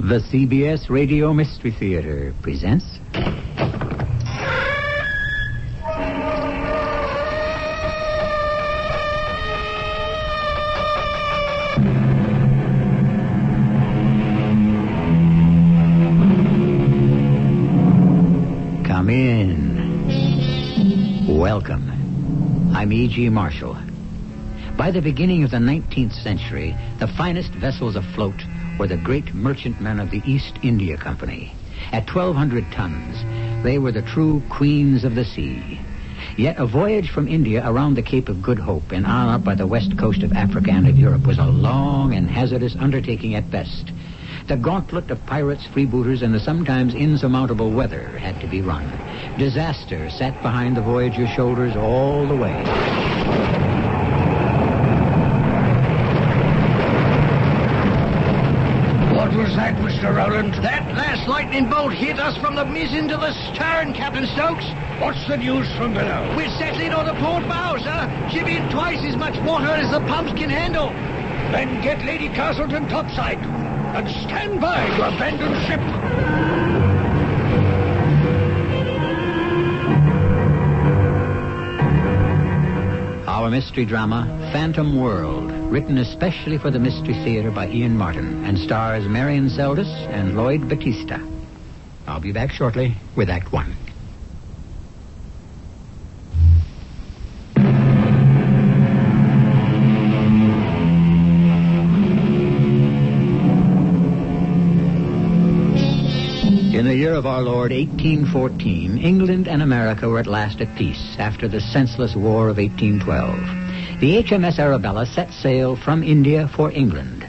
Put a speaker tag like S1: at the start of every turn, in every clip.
S1: The CBS Radio Mystery Theater presents... Come in. Welcome. I'm E.G. Marshall. By the beginning of the 19th century, the finest vessels afloat were the great merchantmen of the East India Company. At 1,200 tons, they were the true queens of the sea. Yet a voyage from India around the Cape of Good Hope and on up by the west coast of Africa and of Europe was a long and hazardous undertaking at best. The gauntlet of pirates, freebooters, and the sometimes insurmountable weather had to be run. Disaster sat behind the voyager's shoulders all the way.
S2: What was that, Mr. Rowland? That last lightning bolt hit us from the mizzen to the stern, Captain Stokes. What's the news from below? We're settling on the port bow, sir. Shipping twice as much water as the pumps can handle. Then get Lady Castleton topside. And stand by to abandon ship.
S1: Our mystery drama, Phantom World, written especially for the Mystery Theater by Ian Martin, and stars Marion Seldes and Lloyd Battista. I'll be back shortly with Act One. In the year of our Lord, 1814, England and America were at last at peace after the senseless War of 1812. The HMS Arabella set sail from India for England.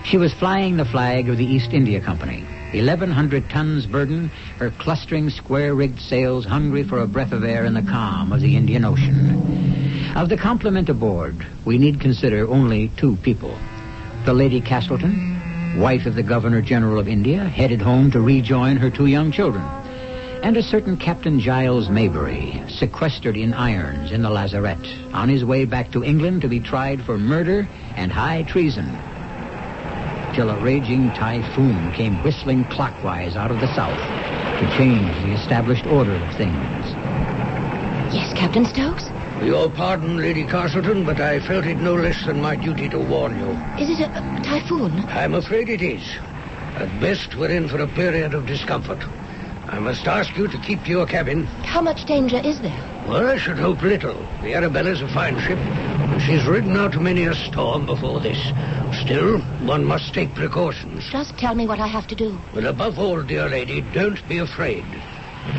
S1: She was flying the flag of the East India Company. 1,100 tons burden, her clustering square-rigged sails hungry for a breath of air in the calm of the Indian Ocean. Of the complement aboard, we need consider only two people. The Lady Castleton, wife of the Governor-General of India, headed home to rejoin her two young children. And a certain Captain Giles Maybury, sequestered in irons in the lazarette, on his way back to England to be tried for murder and high treason. Till a raging typhoon came whistling clockwise out of the south to change the established order of things.
S3: Yes, Captain Stokes?
S2: Your pardon, Lady Castleton, but I felt it no less than my duty to warn you.
S3: Is it a typhoon?
S2: I'm afraid it is. At best, we're in for a period of discomfort. I must ask you to keep to your cabin.
S3: How much danger is there?
S2: Well, I should hope little. The Arabella's a fine ship, and she's ridden out many a storm before this. Still, one must take precautions.
S3: Just tell me what I have to do.
S2: But above all, dear lady, don't be afraid.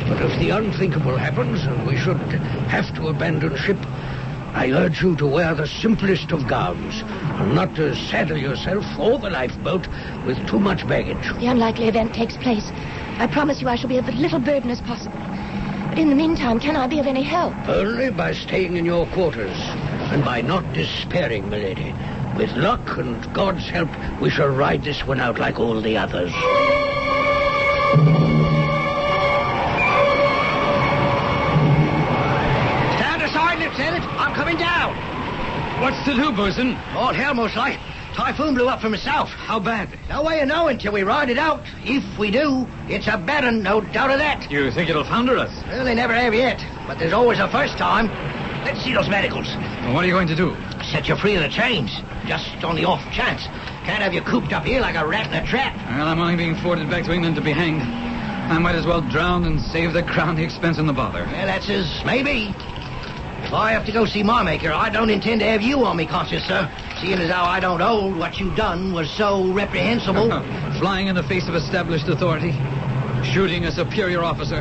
S2: But if the unthinkable happens and we should have to abandon ship, I urge you to wear the simplest of gowns and not to saddle yourself or the lifeboat with too much baggage.
S3: The unlikely event takes place. I promise you I shall be of as little burden as possible. But in the meantime, can I be of any help?
S2: Only by staying in your quarters and by not despairing, milady. With luck and God's help, we shall ride this one out like all the others. Lieutenant, I'm coming down.
S4: What's to do, bosun?
S2: All hell, most like. Typhoon blew up from the south.
S4: How bad?
S2: No way of knowing till we ride it out. If we do, it's a bad one, no doubt of that.
S4: You think it'll founder us?
S2: Well, they never have yet. But there's always a first time. Let's see those medicals.
S4: Well, what are you going to do?
S2: Set you free of the chains. Just on the off chance. Can't have you cooped up here like a rat in a trap.
S4: Well, I'm only being forwarded back to England to be hanged. I might as well drown and save the crown the expense and the bother.
S2: Well, that's as may be. If I have to go see my maker, I don't intend to have you on me conscience, sir. Seeing as how I don't hold what you done was so reprehensible.
S4: Flying in the face of established authority. Shooting a superior officer.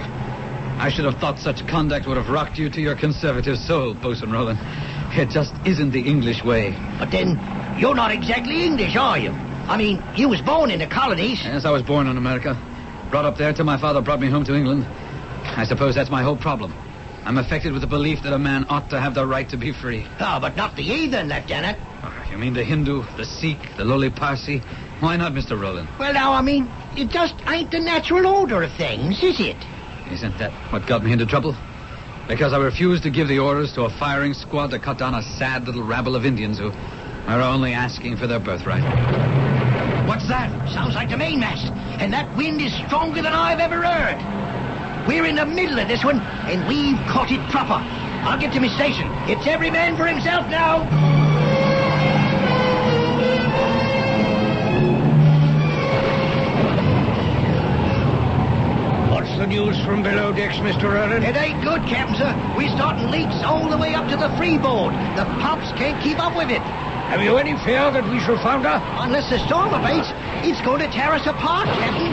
S4: I should have thought such conduct would have rocked you to your conservative soul, Bosun Rowland. It just isn't the English way.
S2: But then, you're not exactly English, are you? I mean, you was born in the colonies.
S4: Yes, I was born in America. Brought up there till my father brought me home to England. I suppose that's my whole problem. I'm affected with the belief that a man ought to have the right to be free.
S2: Oh, but not the heathen, Lieutenant.
S4: Oh, you mean the Hindu, the Sikh, the lowly Parsi? Why not, Mr. Rowland?
S2: Well, now, I mean, it just ain't the natural order of things, is it?
S4: Isn't that what got me into trouble? Because I refused to give the orders to a firing squad to cut down a sad little rabble of Indians who are only asking for their birthright.
S2: What's that? Sounds like the mainmast. and that wind is stronger than I've ever heard. We're in the middle of this one, and we've caught it proper. I'll get to my station. It's every man for himself now. What's the news from below decks, Mr. Rowland? It ain't good, Captain, sir. We're starting leaks all the way up to the freeboard. The pumps can't keep up with it. Have you any fear that we shall founder? Unless the storm abates, it's going to tear us apart, Captain.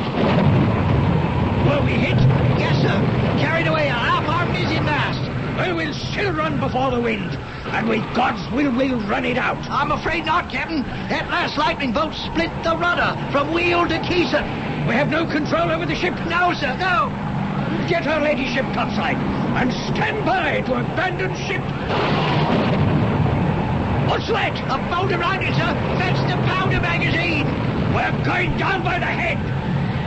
S2: Were we hit? Yes, sir. Carried away half our mizzen mast. Well, we'll still run before the wind. And with God's will, we'll run it out. I'm afraid not, Captain. That last lightning bolt split the rudder from wheel to keeson. We have no control over the ship. No, sir, no. Get her ladyship topside and stand by to abandon ship. What's that? A boat around it, sir. That's the powder magazine. We're going down by the head.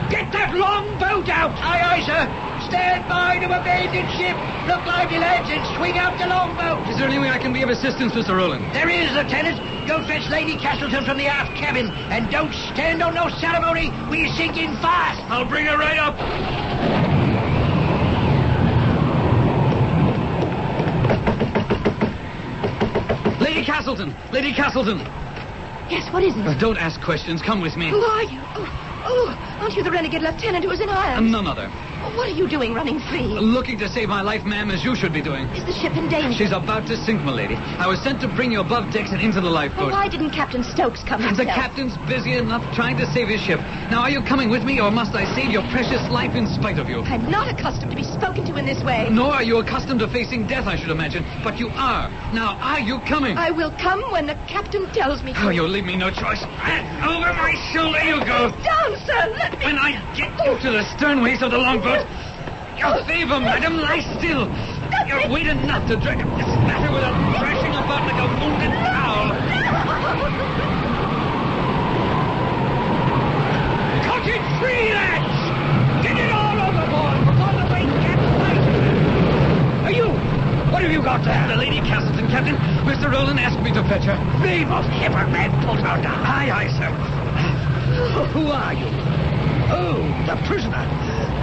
S2: Get that long boat out. Aye, aye, sir. Stand by to abandon ship. Look lively, lads, and swing out the longboat.
S4: Is there any way I can be of assistance, Mr. Rowland?
S2: There is, Lieutenant. Go fetch Lady Castleton from the aft cabin, and don't stand on no ceremony. We're sinking fast.
S4: I'll bring her right up. Lady Castleton! Lady Castleton!
S3: Yes, what is it?
S4: Don't ask questions. Come with me.
S3: Who are you? Aren't you the renegade lieutenant who was in irons?
S4: None other.
S3: What are you doing running free?
S4: Looking to save my life, ma'am, as you should be doing.
S3: Is the ship in danger?
S4: She's about to sink, milady. I was sent to bring you above decks and into the lifeboat.
S3: Well, why didn't Captain Stokes come himself?
S4: The captain's busy enough trying to save his ship. Now, are you coming with me, or must I save your precious life in spite of you?
S3: I'm not accustomed to be spoken to in this way.
S4: Nor are you accustomed to facing death, I should imagine. But you are. Now, are you coming?
S3: I will come when the captain tells me to.
S4: Oh, you'll leave me no choice. Over my shoulder you go.
S3: Down, sir. Let me...
S4: When I get you to the sternways of the longboat... Your favor, madam, lie still. You're weight enough to drag up this matter without thrashing about like a wounded fowl. Cut it free, lads! Get it all overboard before the weight capsizes. Are you? What have you got there? The Lady Castleton, Captain. Mr. Rowland asked me to fetch her.
S2: Name of heaven, man, put her down.
S4: Aye, aye, sir.
S2: Who are you? Oh, the prisoner.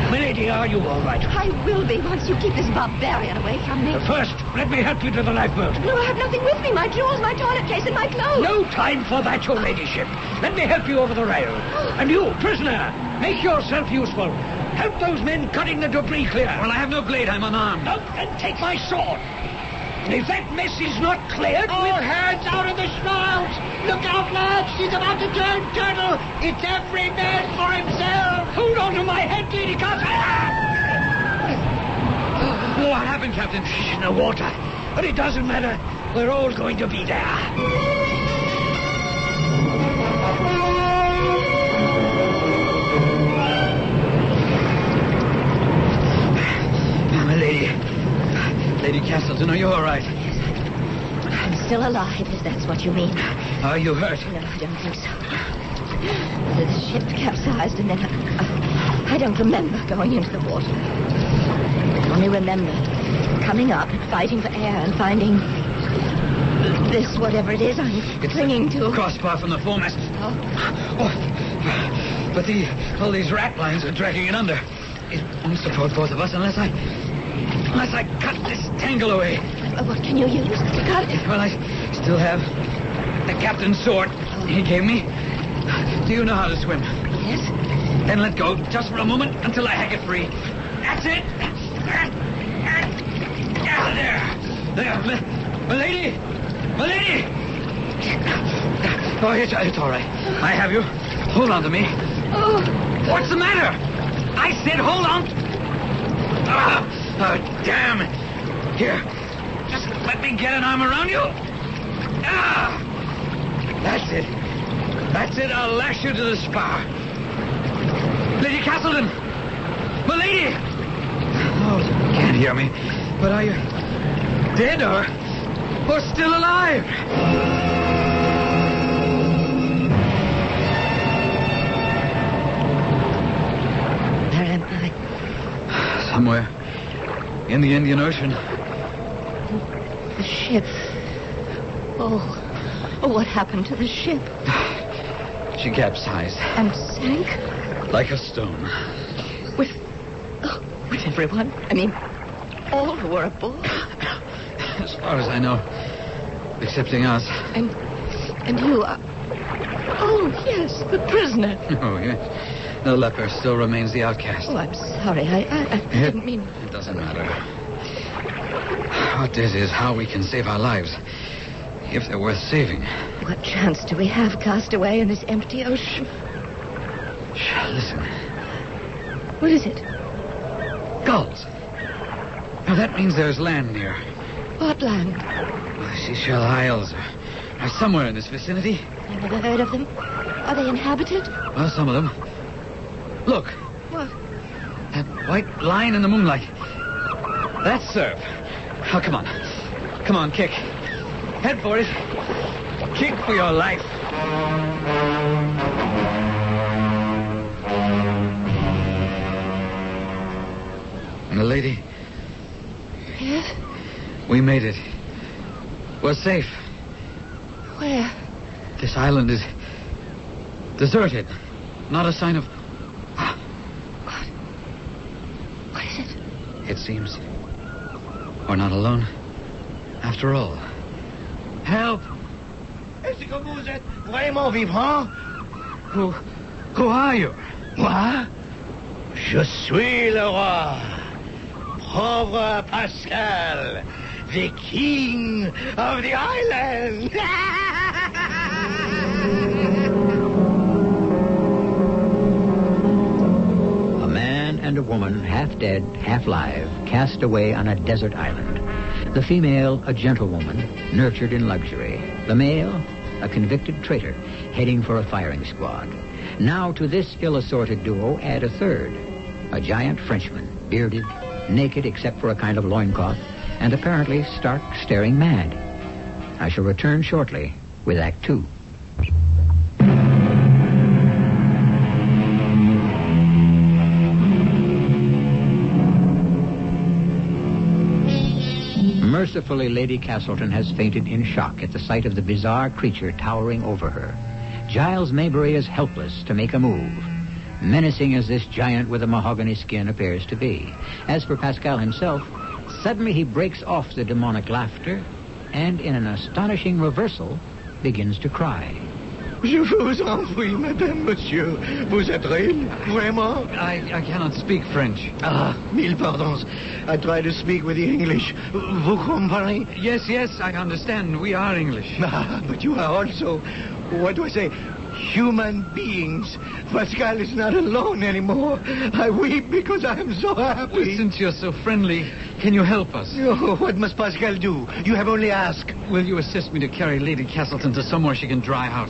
S2: Milady, are you all right?
S3: I will be once you keep this barbarian away from me.
S2: First, let me help you to the lifeboat.
S3: No, I have nothing with me. My jewels, my toilet case, and my clothes.
S2: No time for that, your ladyship. Let me help you over the rail. And you, prisoner, make yourself useful. Help those men cutting the debris clear.
S4: Well, I have no blade. I'm unarmed.
S2: No, then take my sword. And if that mess is not cleared... All hands out of the shrouds! Look out, lads! She's about to turn turtle! It's every man for himself! Hold on to my head, Lady Castleton!
S4: What happened, Captain?
S2: She's in the water. But it doesn't matter. We're all going to be there.
S4: My lady... Lady Castleton, are you all right?
S3: Yes, I'm still alive, if that's what you mean.
S4: Are you hurt?
S3: No, I don't think so. The ship capsized, and then I don't remember going into the water. I only remember coming up and fighting for air and finding this, whatever it is I'm clinging to.
S4: Crossbar from the foremast. Oh. But all these rat lines are dragging it under. It won't support both of us unless I cut this tangle away.
S3: What can you use to cut it?
S4: Well, I still have the captain's sword he gave me. Do you know how to swim?
S3: Yes.
S4: Then let go just for a moment until I hack it free. That's it. There. Milady! Oh, it's all right. I have you. Hold on to me.
S3: Oh.
S4: What's the matter? I said hold on. Oh, damn. Here. Just let me get an arm around you. That's it. I'll lash you to the spar. Lady Castleton! Milady! Oh, you can't hear me. But are you dead or still alive?
S3: Where am I?
S4: Somewhere in the Indian Ocean.
S3: The ship. Oh, what happened to the ship?
S4: She capsized.
S3: And sank?
S4: Like a stone.
S3: With everyone? I mean, all who were aboard?
S4: As far as I know, excepting us.
S3: And you are... Oh, yes, the prisoner.
S4: Oh, yes. The leper still remains the outcast.
S3: Oh, I'm sorry. I didn't mean...
S4: It doesn't matter. What is how we can save our lives, if they're worth saving.
S3: What chance do we have cast away in this empty ocean?
S4: Listen.
S3: What is it?
S4: Gulls. Now, that means there's land near.
S3: What land?
S4: The Seashell Isles are somewhere in this vicinity.
S3: I've never heard of them. Are they inhabited?
S4: Well, some of them. Look.
S3: What?
S4: That white line in the moonlight. That's surf. Oh, come on. Come on, kick. Head for it. Kick for your life. And the lady...
S3: Yes?
S4: We made it. We're safe.
S3: Where?
S4: This island is deserted. Not a sign of...
S3: What is it?
S4: It seems we're not alone. After all. Help!
S2: Est-ce que vous êtes vraiment vivant?
S4: Who are you?
S2: Moi? Je suis le roi. Pauvre Pascal, the king of the island.
S1: A man and a woman, half dead, half live, cast away on a desert island. The female, a gentlewoman, nurtured in luxury. The male, a convicted traitor, heading for a firing squad. Now to this ill-assorted duo add a third, a giant Frenchman, bearded, naked except for a kind of loincloth, and apparently stark staring mad. I shall return shortly with Act 2. Mercifully, Lady Castleton has fainted in shock at the sight of the bizarre creature towering over her. Giles Maybury is helpless to make a move, menacing as this giant with a mahogany skin appears to be. As for Pascal himself, suddenly he breaks off the demonic laughter and, in an astonishing reversal, begins to cry.
S2: Je vous en prie, madame, monsieur. Vous êtes real? Vraiment?
S4: I cannot speak French.
S2: Ah, mille pardons. I try to speak with the English. Vous comprenez?
S4: Yes, I understand. We are English.
S2: Ah, but you are also, what do I say, human beings. Pascal is not alone anymore. I weep because I am so happy.
S4: Well, since you're so friendly, can you help us?
S2: Oh, what must Pascal do? You have only asked.
S4: Will you assist me to carry Lady Castleton to somewhere she can dry out?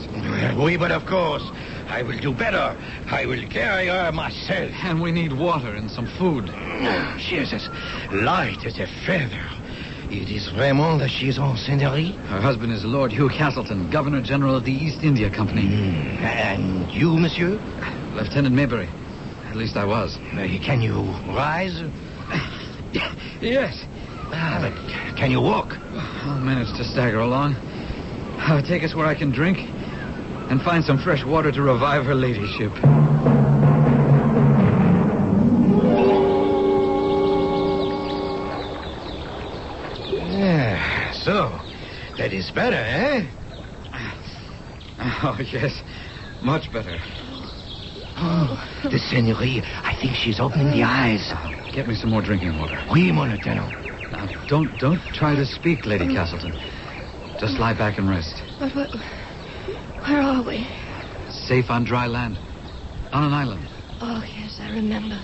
S2: Oui, but of course. I will do better. I will carry her myself.
S4: And we need water and some food.
S2: She is as light as a feather. It is Raymond that she is en Saint-Henri?
S4: Her husband is Lord Hugh Castleton, Governor General of the East India Company.
S2: And you, monsieur?
S4: Lieutenant Maybury. At least I was.
S2: Can you rise?
S4: Yes.
S2: But can you walk?
S4: I'll manage to stagger along. Take us where I can drink and find some fresh water to revive her ladyship.
S2: So, that is better, eh?
S4: Oh, yes. Much better.
S2: Oh, the Seigneurie. I think she's opening the eyes.
S4: Get me some more drinking water.
S2: Oui, mon lieutenant.
S4: Now, don't try to speak, Lady Castleton. Just lie back and rest.
S3: But where are we?
S4: Safe on dry land. On an island.
S3: Oh, yes, I remember.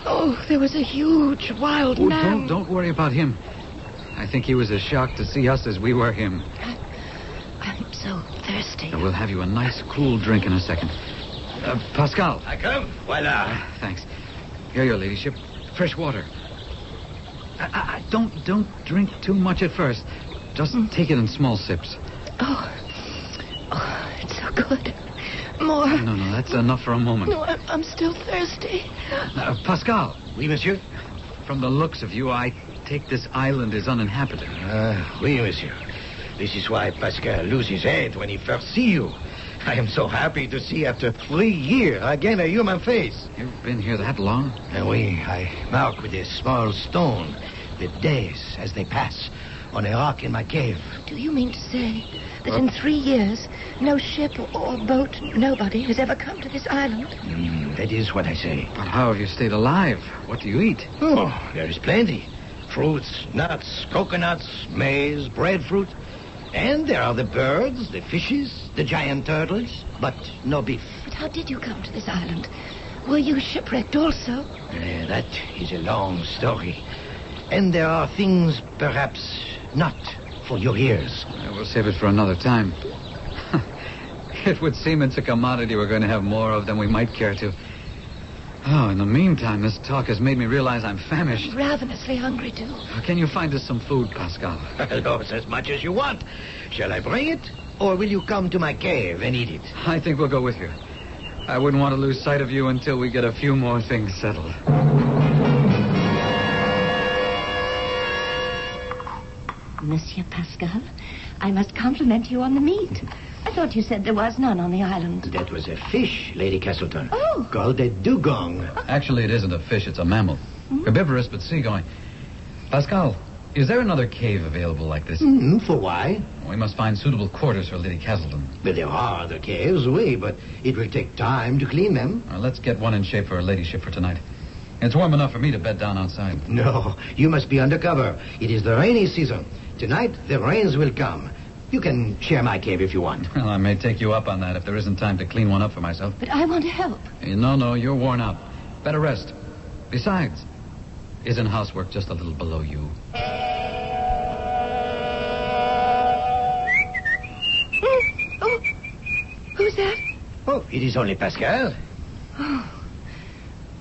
S3: Oh, there was a huge, wild man.
S4: Don't worry about him. I think he was as shocked to see us as we were him.
S3: I'm so thirsty.
S4: We'll have you a nice, cool drink in a second. Pascal.
S2: I come. Voila.
S4: Thanks. Here, your ladyship. Fresh water. Don't drink too much at first. Just take it in small sips.
S3: Oh, it's so good. More.
S4: No, that's enough for a moment.
S3: No, I'm still thirsty.
S4: Pascal.
S2: Oui, monsieur?
S4: From the looks of you, I take this island is uninhabited.
S2: Oui, monsieur. This is why Pascal loses his head when he first see you. I am so happy to see after 3 years again a human face.
S4: You've been here that long?
S2: Oui, I mark with a small stone the days as they pass on a rock in my cave.
S3: Do you mean to say that in 3 years, no ship or boat, nobody has ever come to this island?
S2: That is what I say.
S4: But how have you stayed alive? What do you eat?
S2: Oh, there is plenty. Fruits, nuts, coconuts, maize, breadfruit. And there are the birds, the fishes, the giant turtles, but no beef.
S3: But how did you come to this island? Were you shipwrecked also?
S2: That is a long story. And there are things perhaps not for your ears.
S4: We'll save it for another time. It would seem it's a commodity we're going to have more of than we might care to. Oh, in the meantime, this talk has made me realize I'm famished.
S3: I'm ravenously hungry, too.
S4: Can you find us some food, Pascal?
S2: Lord, as much as you want. Shall I bring it? Or will you come to my cave and eat it?
S4: I think we'll go with you. I wouldn't want to lose sight of you until we get a few more things settled.
S3: Monsieur Pascal, I must compliment you on the meat. I thought you said there was none on the island.
S2: That was a fish, Lady Castleton.
S3: Oh.
S2: Called a dugong.
S4: Actually, it isn't a fish, it's a mammal. Herbivorous, but seagoing. Pascal, is there another cave available like this?
S2: For why?
S4: We must find suitable quarters for Lady Castleton.
S2: But there are other caves, oui, but it will take time to clean them.
S4: Let's get one in shape for her ladyship for tonight. It's warm enough for me to bed down outside.
S2: No, you must be under cover. It is the rainy season. Tonight, the rains will come. You can share my cave if you want.
S4: Well, I may take you up on that if there isn't time to clean one up for myself.
S3: But I want to help.
S4: No, you're worn out. Better rest. Besides, isn't housework just a little below you?
S3: Oh, who's that?
S2: Oh, it is only Pascal.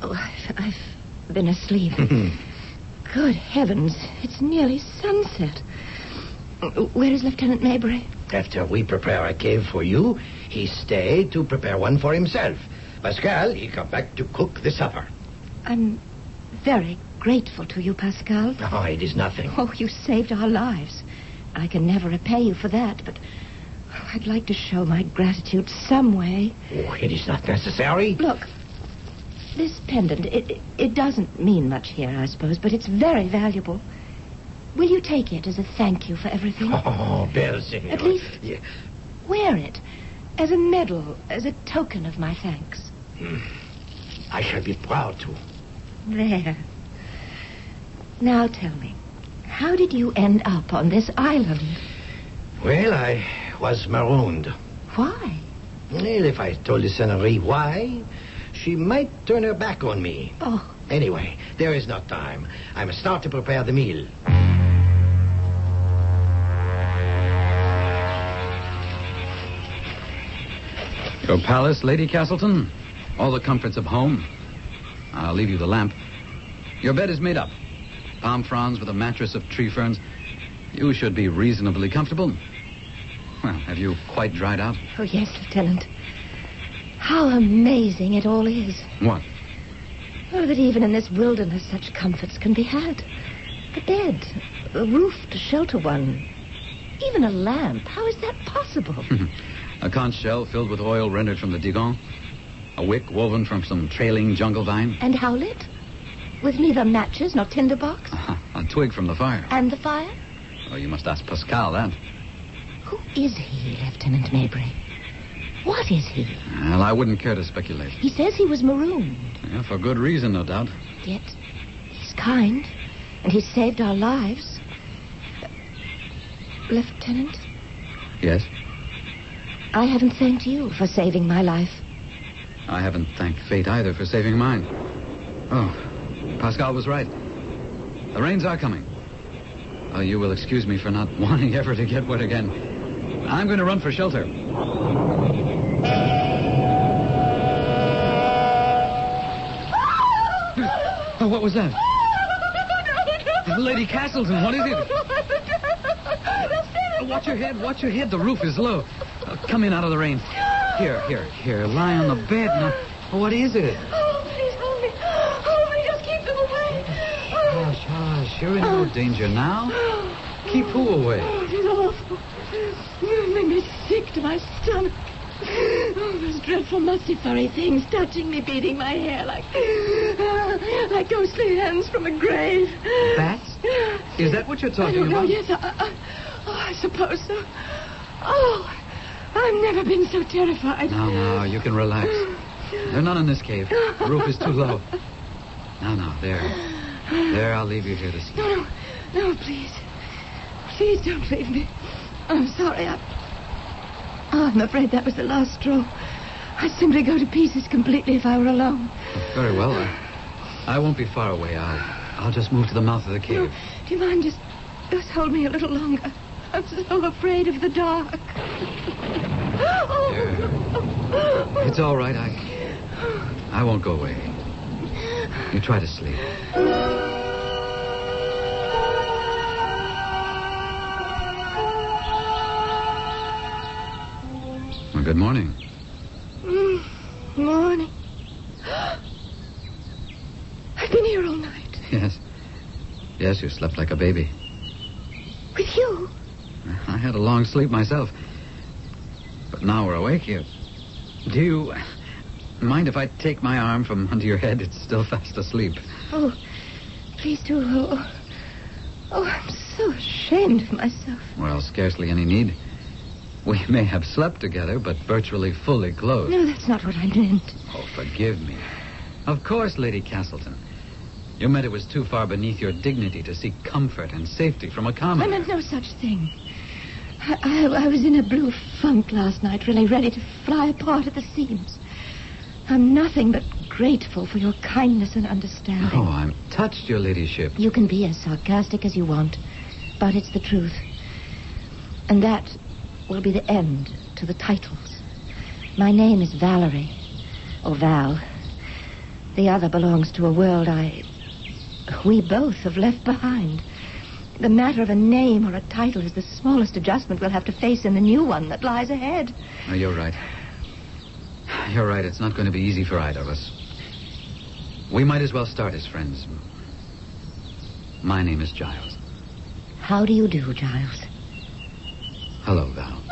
S3: I've been asleep. Good heavens, it's nearly sunset. Where is Lieutenant Maybury?
S2: After we prepare a cave for you, he stayed to prepare one for himself. Pascal, he come back to cook the supper.
S3: I'm very grateful to you, Pascal.
S2: Oh, it is nothing.
S3: Oh, you saved our lives. I can never repay you for that, but I'd like to show my gratitude some way.
S2: Oh, it is not necessary.
S3: Look, this pendant, it doesn't mean much here, I suppose, but it's very valuable. Will you take it as a thank you for everything?
S2: Oh, belle senor.
S3: At least wear it as a medal, as a token of my thanks.
S2: I shall be proud to.
S3: There. Now tell me, how did you end up on this island?
S2: Well, I was marooned.
S3: Why?
S2: Well, if I told the Senorita why, she might turn her back on me.
S3: Oh.
S2: Anyway, there is not time. I must start to prepare the meal.
S4: Your palace, Lady Castleton. All the comforts of home. I'll leave you the lamp. Your bed is made up. Palm fronds with a mattress of tree ferns. You should be reasonably comfortable. Well, have you quite dried out?
S3: Oh, yes, Lieutenant. How amazing it all is.
S4: What?
S3: Oh, that even in this wilderness such comforts can be had. A bed, a roof to shelter one, even a lamp. How is that possible?
S4: A conch shell filled with oil rendered from the Digon. A wick woven from some trailing jungle vine.
S3: And how lit? With neither matches nor tinderbox?
S4: A twig from the fire.
S3: And the fire?
S4: Oh, you must ask Pascal that.
S3: Who is he, Lieutenant Maybury? What is he?
S4: Well, I wouldn't care to speculate.
S3: He says he was marooned.
S4: Yeah, for good reason, no doubt.
S3: Yet he's kind, and he saved our lives. Lieutenant?
S4: Yes?
S3: I haven't thanked you for saving my life.
S4: I haven't thanked fate either for saving mine. Oh, Pascal was right. The rains are coming. Oh, you will excuse me for not wanting ever to get wet again. I'm going to run for shelter. Oh, what was that? Lady Castleton, what is it? Watch your head, watch your head. The roof is low. Come in out of the rain. Here. Lie on the bed now. What is it?
S3: Oh, please hold me. Hold me. Just keep them away.
S4: Hush. You're in no danger now. Keep who away?
S3: Oh, it is awful. You make me sick to my stomach. Oh, those dreadful, musty, furry things touching me, beating my hair like ghostly hands from a grave.
S4: Bats? Is that what you're talking
S3: about?
S4: about?
S3: Yes, I suppose so. Oh, I've never been so terrified.
S4: No, you can relax. They're not in this cave. The roof is too low. No, there. There, I'll leave you here to sleep.
S3: No, please. Please don't leave me. I'm sorry. I'm afraid that was the last straw. I'd simply go to pieces completely if I were alone.
S4: Very well. I won't be far away. I'll just move to the mouth of the cave.
S3: No, do you mind just hold me a little longer? I'm so afraid of the dark.
S4: There. It's all right. I won't go away. You try to sleep. Well, good morning.
S3: Morning. I've been here all night.
S4: Yes, you slept like a baby.
S3: With you?
S4: I had a long sleep myself. But now we're awake here. Do you mind if I take my arm from under your head? It's still fast asleep.
S3: Oh, please do. Oh, I'm so ashamed of myself.
S4: Well, scarcely any need. We may have slept together, but virtually fully clothed.
S3: No, that's not what I meant.
S4: Oh, forgive me. Of course, Lady Castleton. You meant it was too far beneath your dignity to seek comfort and safety from a commoner.
S3: I meant no such thing. I was in a blue funk last night, really ready to fly apart at the seams. I'm nothing but grateful for your kindness and understanding.
S4: Oh, I'm touched, your ladyship.
S3: You can be as sarcastic as you want, but it's the truth. And that will be the end to the titles. My name is Valerie, or Val. The other belongs to a world we both have left behind. The matter of a name or a title is the smallest adjustment we'll have to face in the new one that lies ahead.
S4: Oh, you're right. You're right. It's not going to be easy for either of us. We might as well start as friends. My name is Giles.
S3: How do you do, Giles?
S4: Hello, Val.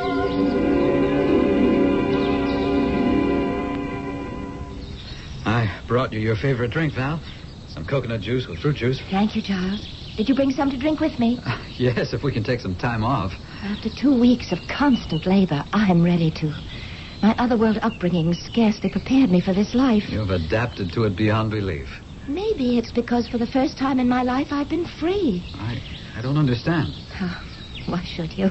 S4: I brought you your favorite drink, Val. Some coconut juice with fruit juice.
S3: Thank you, Giles. Did you bring some to drink with me?
S4: Yes, if we can take some time off.
S3: After 2 weeks of constant labor, I'm ready to. My otherworld upbringing scarcely prepared me for this life.
S4: You've adapted to it beyond belief.
S3: Maybe it's because for the first time in my life I've been free.
S4: I don't understand.
S3: Oh, why should you?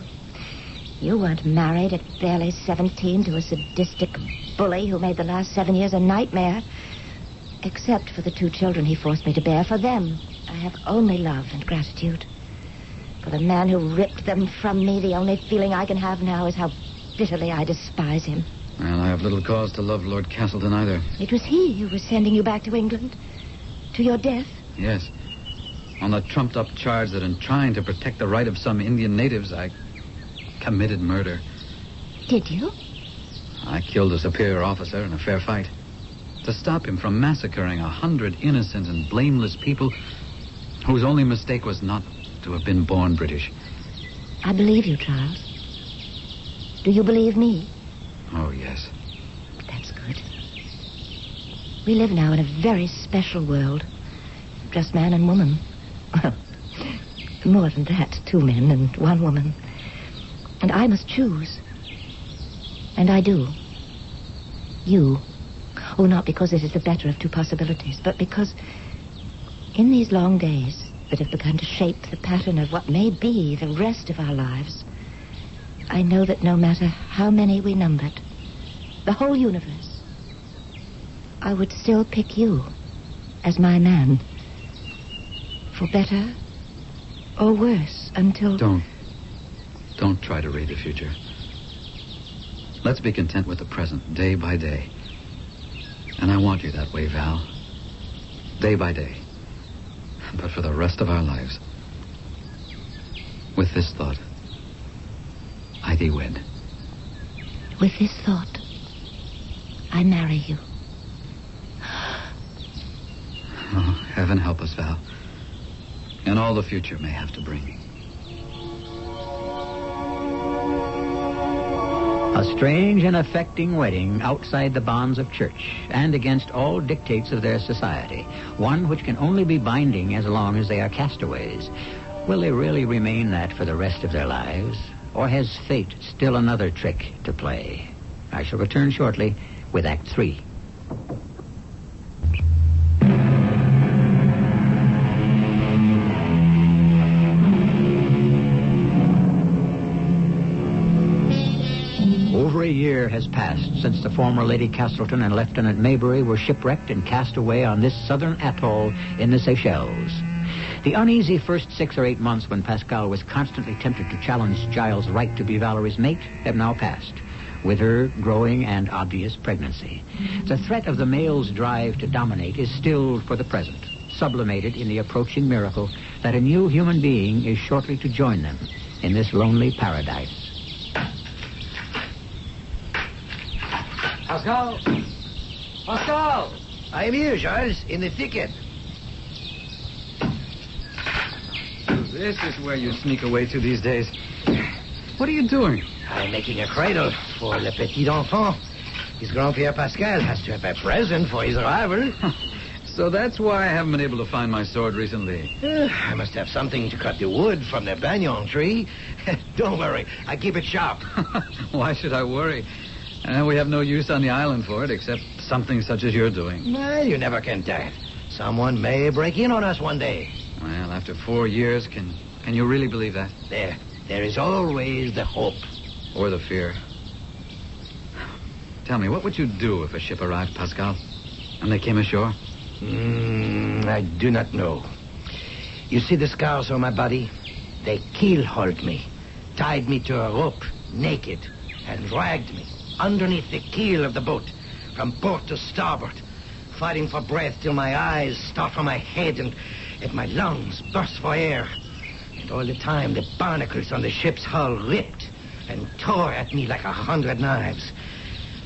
S3: You weren't married at barely 17 to a sadistic bully who made the last 7 years a nightmare. Except for the 2 children he forced me to bear. For them, I have only love and gratitude. For the man who ripped them from me, the only feeling I can have now is how bitterly I despise him.
S4: Well, I have little cause to love Lord Castleton either.
S3: It was he who was sending you back to England. To your death.
S4: Yes. On the trumped-up charge that in trying to protect the right of some Indian natives, I committed murder.
S3: Did you?
S4: I killed a superior officer in a fair fight. To stop him from massacring 100 innocent and blameless people whose only mistake was not to have been born British.
S3: I believe you, Charles. Do you believe me?
S4: Oh, yes.
S3: That's good. We live now in a very special world. Just man and woman. Well, more than that, 2 men and 1 woman. And I must choose. And I do. You. Oh, not because it is the better of 2 possibilities, but because in these long days that have begun to shape the pattern of what may be the rest of our lives, I know that no matter how many we numbered, the whole universe, I would still pick you as my man. For better or worse until...
S4: Don't try to read the future. Let's be content with the present, day by day. And I want you that way, Val. Day by day. But for the rest of our lives. With this thought, I thee wed.
S3: With this thought, I marry you.
S4: Oh, heaven help us, Val. And all the future may have to bring.
S1: A strange and affecting wedding outside the bonds of church and against all dictates of their society. One which can only be binding as long as they are castaways. Will they really remain that for the rest of their lives? Or has fate still another trick to play? I shall return shortly with Act 3. Over a year has passed since the former Lady Castleton and Lieutenant Maybury were shipwrecked and cast away on this southern atoll in the Seychelles. The uneasy first 6 or 8 months when Pascal was constantly tempted to challenge Giles' right to be Valerie's mate have now passed, with her growing and obvious pregnancy. The threat of the male's drive to dominate is stilled for the present, sublimated in the approaching miracle that a new human being is shortly to join them in this lonely paradise.
S4: Pascal! Pascal!
S2: I'm here, Giles, in the thicket.
S4: This is where you sneak away to these days. What are you doing?
S2: I'm making a cradle for le petit enfant. His grand-père Pascal has to have a present for his arrival.
S4: So that's why I haven't been able to find my sword recently.
S2: I must have something to cut the wood from the banyan tree. Don't worry, I keep it sharp.
S4: Why should I worry? We have no use on the island for it, except something such as you're doing.
S2: Well, you never can tell. Someone may break in on us one day.
S4: Well, after 4 years, can you really believe that?
S2: There is always the hope.
S4: Or the fear. Tell me, what would you do if a ship arrived, Pascal, and they came ashore?
S2: I do not know. You see the scars on my body? They keel-hauled me, tied me to a rope, naked, and dragged me underneath the keel of the boat, from port to starboard, fighting for breath till my eyes start from my head and my lungs burst for air. And all the time, the barnacles on the ship's hull ripped and tore at me like 100 knives.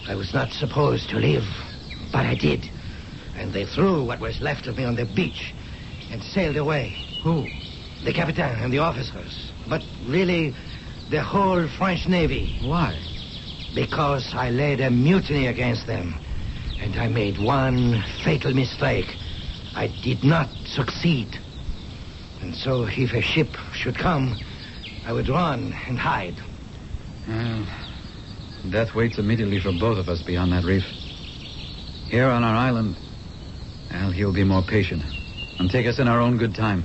S2: I was not supposed to live, but I did. And they threw what was left of me on the beach and sailed away.
S4: Who?
S2: The captain and the officers. But really, the whole French Navy.
S4: Why?
S2: Because I led a mutiny against them. And I made one fatal mistake. I did not succeed. And so if a ship should come, I would run and hide.
S4: Death waits immediately for both of us beyond that reef. Here on our island, he'll be more patient and take us in our own good time.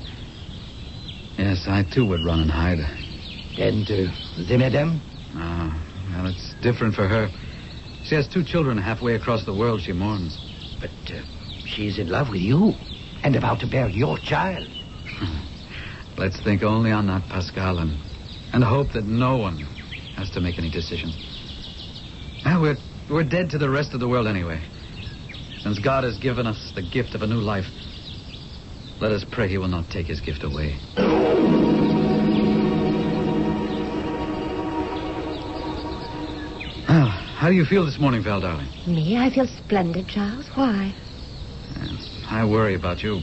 S4: Yes, I too would run and hide.
S2: And the madame?
S4: Well, it's different for her. She has 2 children halfway across the world she mourns.
S2: But she's in love with you and about to bear your child.
S4: Let's think only on that, Pascal, and hope that no one has to make any decisions. Well, we're dead to the rest of the world anyway. Since God has given us the gift of a new life, let us pray he will not take his gift away. How do you feel this morning, Val, darling?
S3: Me? I feel splendid, Charles. Why?
S4: I worry about you.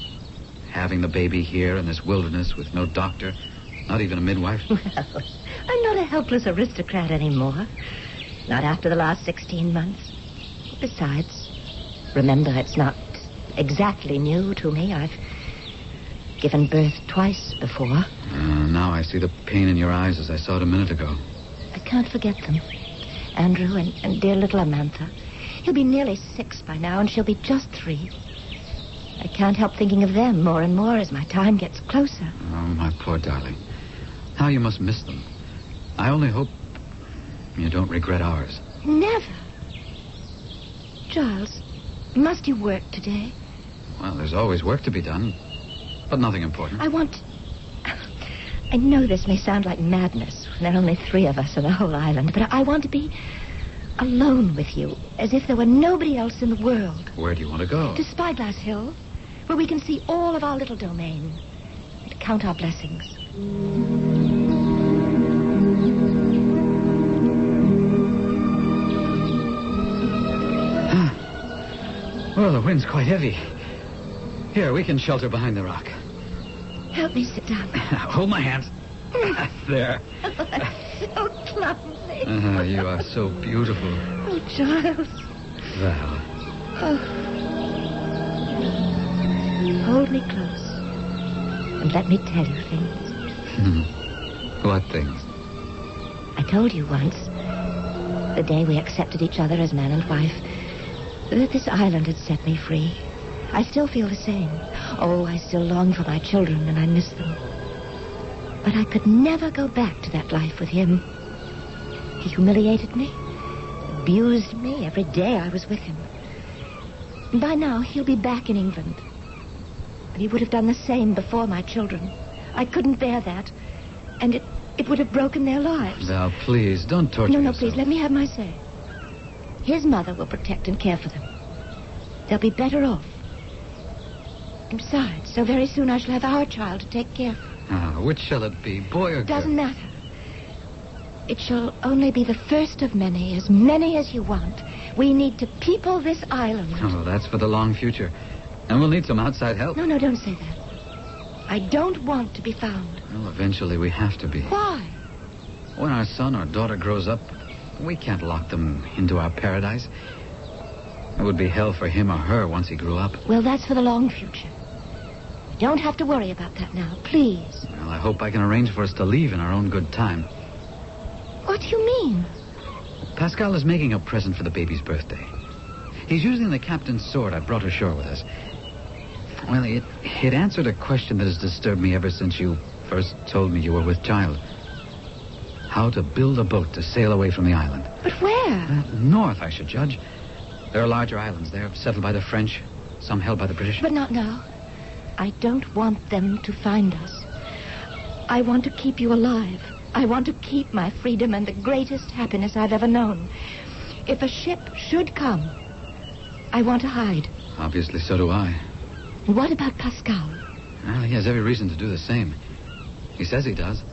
S4: Having the baby here in this wilderness with no doctor, not even a midwife.
S3: Well, I'm not a helpless aristocrat anymore. Not after the last 16 months. Besides, remember, it's not exactly new to me. I've given birth twice before.
S4: Now I see the pain in your eyes as I saw it a minute ago.
S3: I can't forget them. Andrew and dear little Amantha. He'll be nearly 6 by now, and she'll be just 3. I can't help thinking of them more and more as my time gets closer.
S4: Oh, my poor darling. How you must miss them. I only hope you don't regret ours.
S3: Never. Giles, must you work today?
S4: Well, there's always work to be done, but nothing important.
S3: I know this may sound like madness when there are only 3 of us on the whole island, but I want to be alone with you, as if there were nobody else in the world.
S4: Where do you want to go?
S3: To Spyglass Hill, where we can see all of our little domain and count our blessings.
S4: Well, the wind's quite heavy. Here, we can shelter behind the rock.
S3: Help me sit down.
S4: Hold my hands. There.
S3: So clumsy.
S4: You are so beautiful.
S3: Oh, Giles.
S4: Val.
S3: Oh. Hold me close. And let me tell you things.
S4: What things?
S3: I told you once, the day we accepted each other as man and wife, that this island had set me free. I still feel the same. Oh, I still long for my children, and I miss them. But I could never go back to that life with him. He humiliated me, abused me every day I was with him. And by now, he'll be back in England. But he would have done the same before my children. I couldn't bear that. And it would have broken their lives.
S4: Val, please, don't torture yourself.
S3: No, please, let me have my say. His mother will protect and care for them. They'll be better off. And besides, so very soon I shall have our child to take care of.
S4: Which shall it be, boy or girl?
S3: Doesn't matter. It shall only be the first of many as you want. We need to people this island.
S4: Oh, that's for the long future. And we'll need some outside help.
S3: No, don't say that. I don't want to be found.
S4: Well, eventually we have to be.
S3: Why?
S4: When our son or daughter grows up, we can't lock them into our paradise. It would be hell for him or her once he grew up.
S3: Well, that's for the long future. You don't have to worry about that now, please.
S4: Well, I hope I can arrange for us to leave in our own good time.
S3: What do you mean?
S4: Pascal is making a present for the baby's birthday. He's using the captain's sword I brought ashore with us. Well, it answered a question that has disturbed me ever since you first told me you were with child. How to build a boat to sail away from the island.
S3: But where?
S4: North, I should judge. There are larger islands there, settled by the French, some held by the British.
S3: But not now. I don't want them to find us. I want to keep you alive. I want to keep my freedom and the greatest happiness I've ever known. If a ship should come, I want to hide.
S4: Obviously, so do I.
S3: What about Pascal?
S4: Well, he has every reason to do the same. He says he does.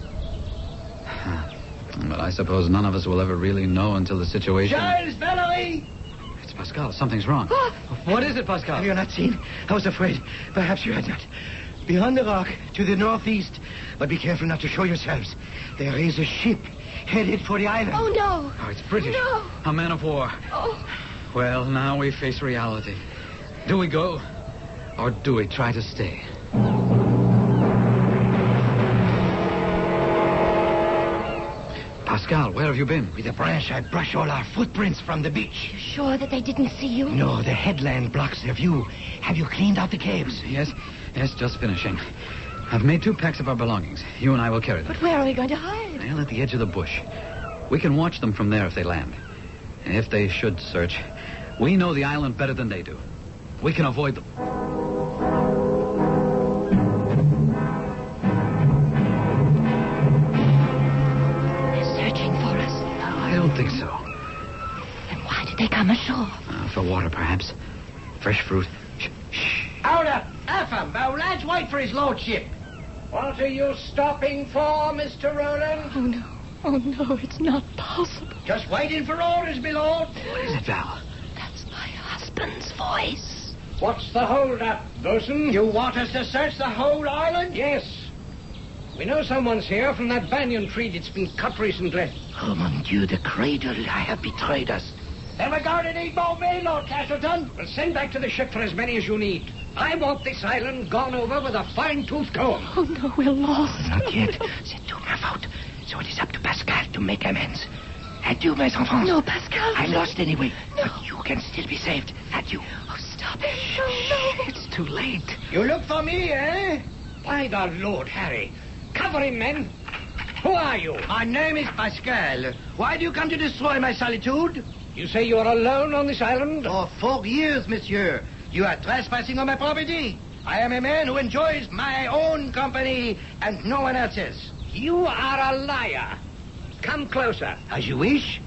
S4: But I suppose none of us will ever really know until the situation...
S2: Giles, Valerie!
S4: It's Pascal. Something's wrong. What is it, Pascal?
S2: Have you not seen? I was afraid. Perhaps you had not. Beyond the rock, to the northeast. But be careful not to show yourselves. There is a ship headed for the island.
S3: Oh, no.
S4: Oh, it's British.
S3: No.
S4: A man of war.
S3: Oh.
S4: Well, now we face reality. Do we go? Or do we try to stay? Pascal, where have you been?
S2: With a branch, I brush all our footprints from the beach.
S3: You sure that they didn't see you?
S2: No, the headland blocks their view. Have you cleaned out the caves?
S4: Yes, just finishing. I've made 2 packs of our belongings. You and I will carry them.
S3: But where are we going to hide?
S4: Well, at the edge of the bush. We can watch them from there if they land. And if they should search, we know the island better than they do. We can avoid them.
S3: They're searching for us.
S4: I don't think so.
S3: Then why did they come ashore?
S4: For water, perhaps. Fresh fruit. Shh.
S2: Order! Affam, our lads wait for his lordship. What are you stopping for, Mr. Roland?
S3: Oh, no. Oh, no, it's not possible.
S2: Just waiting for orders, my lord.
S4: What is it, Val?
S3: That's my husband's voice.
S2: What's the hold-up, bosun? You want us to search the whole island? Yes. We know someone's here from that banyan tree that's been cut recently.
S5: Oh, mon Dieu, the cradle. I have betrayed us.
S2: Then we're going to need more men, Lord Castleton. We'll send back to the ship for as many as you need. I want this island gone over with a fine-tooth comb.
S3: Oh, no, we're lost.
S5: Not yet. C'est tout ma faute. So it is up to Pascal to make amends. Adieu, mes enfants.
S3: No, Pascal.
S5: I'm lost anyway.
S3: No.
S5: But you can still be saved. Adieu.
S3: Oh, stop it. No.
S5: It's too late.
S2: You look for me, eh? By the Lord, Harry. Cover him, men. Who are you? My name is Pascal. Why do you come to destroy my solitude? You say you are alone on this island? For 4 years, monsieur. You are trespassing on my property. I am a man who enjoys my own company and no one else's. You are a liar. Come closer. As you wish.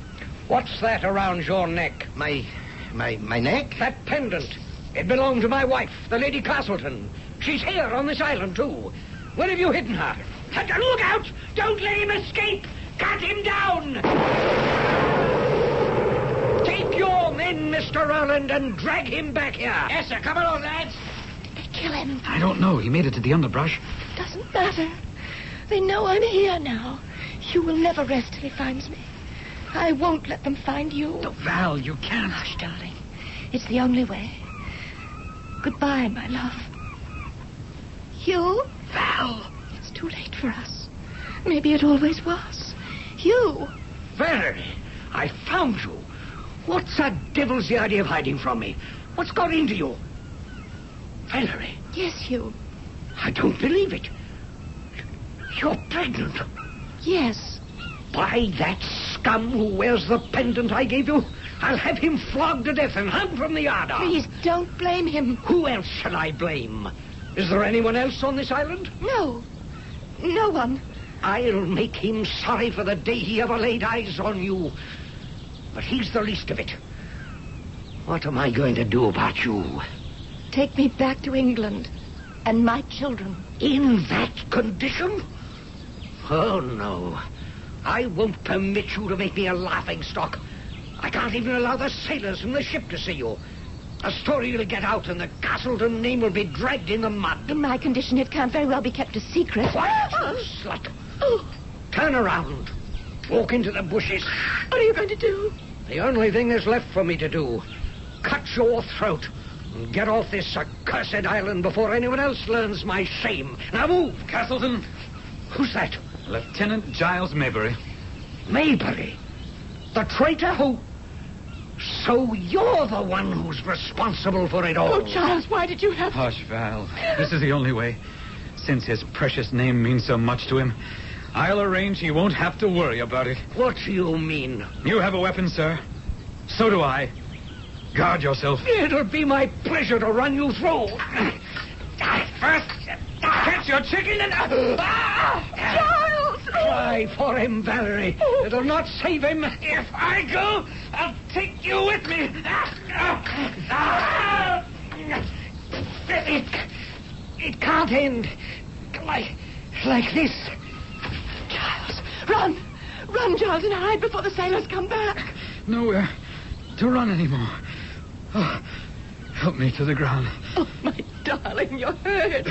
S2: What's that around your neck? My neck? That pendant. It belonged to my wife, the Lady Castleton. She's here on this island, too. Where have you hidden her? Look out! Don't let him escape! Cut him down! Take your men, Mr. Roland, and drag him back here. Yes, sir. Come along, lads.
S3: Did they kill him?
S4: I don't know. He made it to the underbrush.
S3: Doesn't matter. They know I'm here now. You will never rest till he finds me. I won't let them find you.
S4: Oh, Val, you can't.
S3: Hush, darling. It's the only way. Goodbye, my love. Hugh?
S4: Val!
S3: It's too late for us. Maybe it always was. Hugh!
S2: Valerie, I found you. What's the devil's the idea of hiding from me? What's got into you? Valerie.
S3: Yes, Hugh.
S2: I don't believe it. You're pregnant.
S3: Yes.
S2: By that scum who wears the pendant I gave you, I'll have him flogged to death and hung from the yardarm.
S3: Please, don't blame him.
S2: Who else shall I blame? Is there anyone else on this island?
S3: No. No one.
S2: I'll make him sorry for the day he ever laid eyes on you. But he's the least of it. What am I going to do about you?
S3: Take me back to England and my children.
S2: In that condition? Oh, no. I won't permit you to make me a laughingstock. I can't even allow the sailors from the ship to see you. A story will get out and the Castleton name will be dragged in the mud.
S3: In my condition, it can't very well be kept a secret.
S2: Quiet, you slut. Turn around. Walk into the bushes.
S3: What are you going to do?
S2: The only thing there's left for me to do. Cut your throat. And get off this accursed island before anyone else learns my shame. Now move.
S4: Castleton.
S2: Who's that?
S4: Lieutenant Giles Maybury.
S2: Maybury? The traitor who... So you're the one who's responsible for it all.
S3: Oh, Giles, why did you have...
S4: Hush, Val. This is the only way. Since his precious name means so much to him, I'll arrange he won't have to worry about it.
S2: What do you mean?
S4: You have a weapon, sir. So do I. Guard yourself.
S2: It'll be my pleasure to run you through. First, catch your chicken and...
S3: Giles!
S2: Try for him, Valerie. It'll not save him. If I go, I'll take you with me. It can't end like this.
S3: Giles, run! Run, Giles, and hide before the sailors come back.
S4: Nowhere to run anymore. Oh, help me to the ground.
S3: Oh, my darling, you're hurt.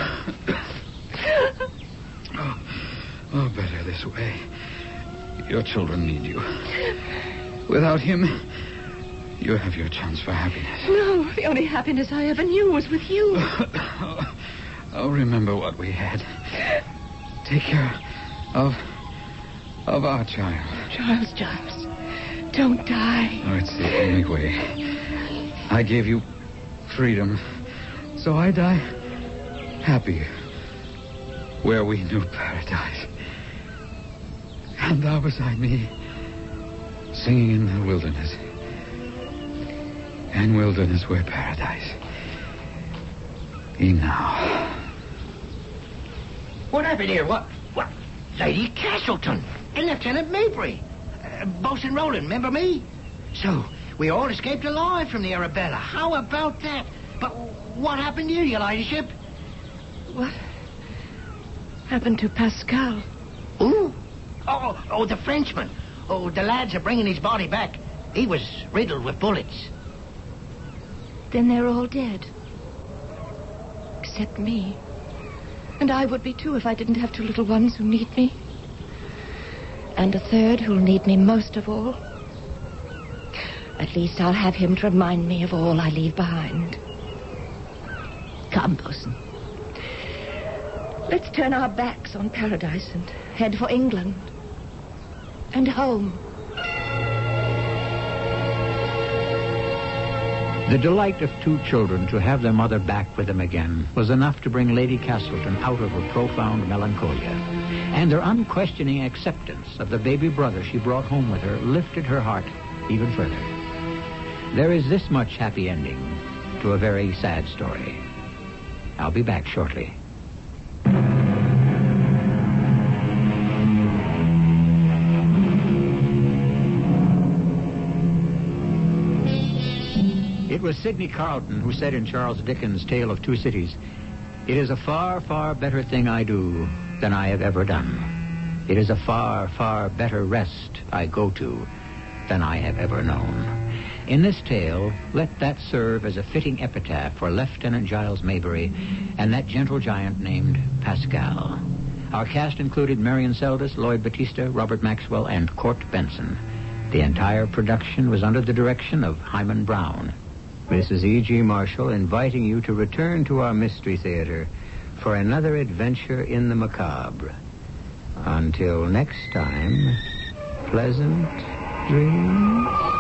S4: Oh, better this way. Your children need you. Without him, you have your chance for happiness.
S3: No, the only happiness I ever knew was with you.
S4: Oh, remember what we had. Take care of our child.
S3: Giles, don't die.
S4: Oh, it's the only way. I gave you freedom, so I die happy where we knew paradise. And thou beside me, singing in the wilderness. And wilderness where paradise. E'en now.
S2: What happened here? What? Lady Castleton and Lieutenant Maybury. Bosun Roland, remember me? So, we all escaped alive from the Arabella. How about that? But what happened here, your ladyship?
S3: What happened to Pascal?
S2: Ooh. Oh, the Frenchman. Oh, the lads are bringing his body back. He was riddled with bullets.
S3: Then they're all dead. Except me. And I would be, too, if I didn't have two little ones who need me. And a third who'll need me most of all. At least I'll have him to remind me of all I leave behind. Come, Bosun. Let's turn our backs on paradise and head for England. And home.
S1: The delight of two children to have their mother back with them again was enough to bring Lady Castleton out of her profound melancholia. And their unquestioning acceptance of the baby brother she brought home with her lifted her heart even further. There is this much happy ending to a very sad story. I'll be back shortly. It was Sidney Carleton who said in Charles Dickens' Tale of Two Cities, "It is a far, far better thing I do than I have ever done. It is a far, far better rest I go to than I have ever known." In this tale, let that serve as a fitting epitaph for Lieutenant Giles Maybury and that gentle giant named Pascal. Our cast included Marion Seldes, Lloyd Battista, Robert Maxwell, and Court Benson. The entire production was under the direction of Himan Brown. This is E.G. Marshall inviting you to return to our Mystery Theater for another adventure in the macabre. Until next time, pleasant dreams.